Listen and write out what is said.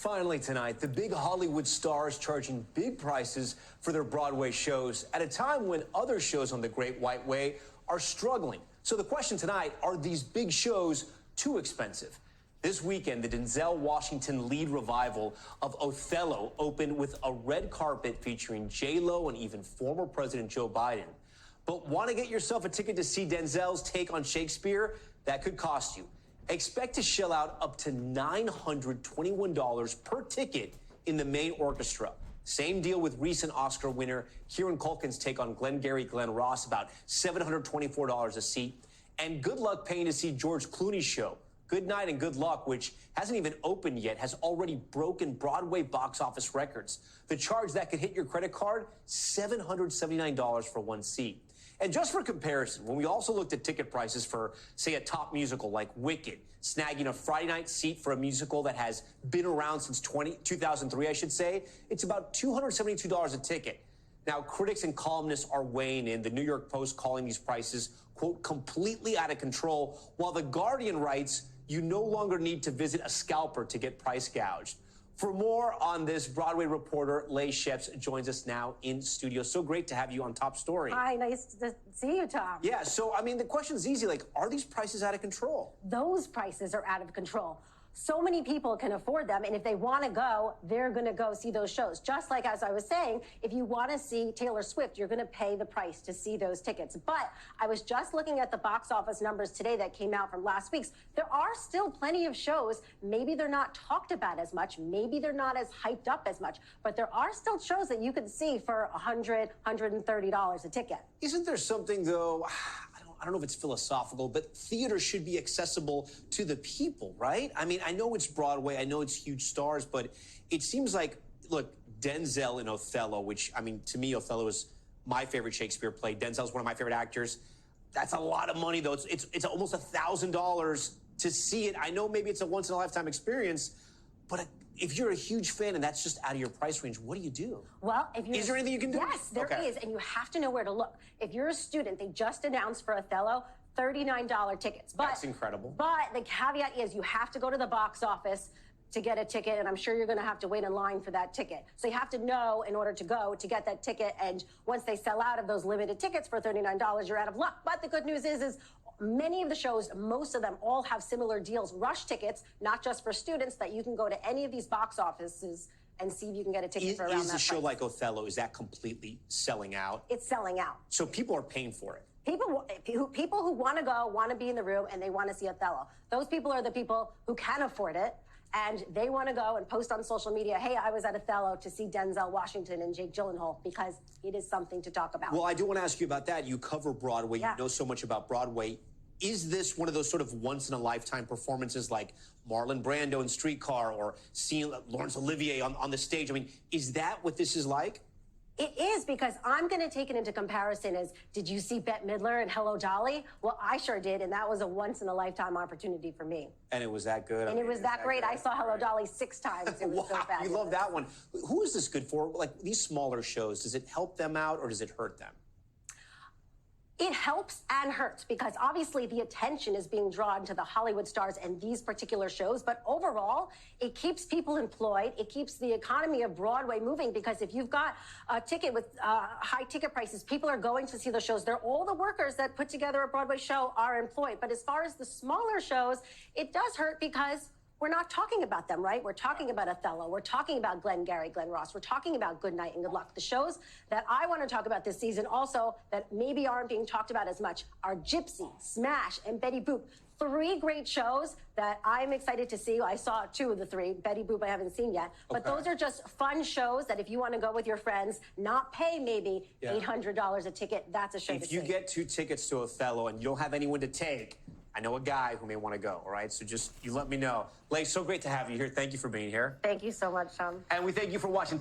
Finally tonight, the big Hollywood stars charging big prices for their Broadway shows at a time when other shows on the Great White Way are struggling. So the question tonight, are these big shows too expensive? This weekend, the Denzel Washington lead revival of Othello opened with a red carpet featuring J-Lo and even former President Joe Biden. But want to get yourself a ticket to see Denzel's take on Shakespeare? That could cost you. Expect to shell out up to $921 per ticket in the main orchestra. Same deal with recent Oscar winner Kieran Culkin's take on Glengarry Glen Ross, about $724 a seat. And good luck paying to see George Clooney's show. Good Night and Good Luck, which hasn't even opened yet, has already broken Broadway box office records. The charge that could hit your credit card, $779 for one seat. And just for comparison, when we also looked at ticket prices for, say, a top musical like Wicked, snagging a Friday night seat for a musical that has been around since 2003, I should say, it's about $272 a ticket. Now, critics and columnists are weighing in, the New York Post calling these prices, quote, completely out of control, while The Guardian writes, you no longer need to visit a scalper to get price gouged. For more on this, Broadway reporter Leigh Scheps joins us now in studio. So great to have you on Top Story. Hi, nice to see you, Tom. Yeah, so, I mean, the question's easy. Like, are these prices out of control? Those prices are out of control. So many people can afford them, and if they want to go, they're going to go see those shows. Just like, as I was saying, if you want to see Taylor Swift, you're going to pay the price to see those tickets. But I was just looking at the box office numbers today that came out from last week's. There are still plenty of shows. Maybe they're not talked about as much. Maybe they're not as hyped up as much. But there are still shows that you can see for $100, $130 a ticket. Isn't there something, though, I don't know if it's philosophical, but theater should be accessible to the people, right? I mean, I know it's Broadway, I know it's huge stars, but it seems like, look, Denzel in Othello, which, I mean, to me, Othello is my favorite Shakespeare play. Denzel's one of my favorite actors. That's a lot of money, though. It's almost $1,000 to see it. I know maybe it's a once-in-a-lifetime experience, but if you're a huge fan and that's just out of your price range, what do you do? Well, if you're... Is there anything you can do? Yes, there is, and you have to know where to look. If you're a student, they just announced for Othello, $39 tickets. But, that's incredible. But the caveat is you have to go to the box office to get a ticket, and I'm sure you're going to have to wait in line for that ticket. So you have to know in order to go to get that ticket, and once they sell out of those limited tickets for $39, you're out of luck. But the good news is many of the shows, most of them all have similar deals, rush tickets, not just for students, that you can go to any of these box offices and see if you can get a ticket for around that price. Is a show like Othello, is that completely selling out? It's selling out. So people are paying for it? People who want to go, want to be in the room, and they want to see Othello. Those people are the people who can afford it, and they want to go and post on social media, hey, I was at Othello to see Denzel Washington and Jake Gyllenhaal, because it is something to talk about. Well, I do want to ask you about that. You cover Broadway. Yeah. You know so much about Broadway. Is this one of those sort of once-in-a-lifetime performances like Marlon Brando in Streetcar or seeing Laurence Olivier on the stage? I mean, is that what this is like? It is, because I'm going to take it into comparison as, did you see Bette Midler and Hello, Dolly? Well, I sure did, and that was a once-in-a-lifetime opportunity for me. And it was that good? And it was that great. I saw Hello, Dolly 6 times. It was so fabulous. You love that one. Who is this good for? Like, these smaller shows, does it help them out or does it hurt them? It helps and hurts, because obviously the attention is being drawn to the Hollywood stars and these particular shows. But overall, it keeps people employed. It keeps the economy of Broadway moving, because if you've got a ticket with high ticket prices, people are going to see the shows. They're all the workers that put together a Broadway show are employed. But as far as the smaller shows, it does hurt, because we're not talking about them, right? We're talking about Othello. We're talking about Glengarry Glen Ross. We're talking about Good Night and Good Luck. The shows that I want to talk about this season also that maybe aren't being talked about as much are Gypsy, Smash, and Betty Boop. 3 great shows that I'm excited to see. I saw 2 of the 3. Betty Boop I haven't seen yet. But those are just fun shows that if you want to go with your friends, not pay maybe $800 a ticket, that's a show to see. If you get 2 tickets to Othello and you don't have anyone to take, I know a guy who may want to go, all right? So just, you let me know. Leigh, so great to have you here. Thank you for being here. Thank you so much, Tom. And we thank you for watching.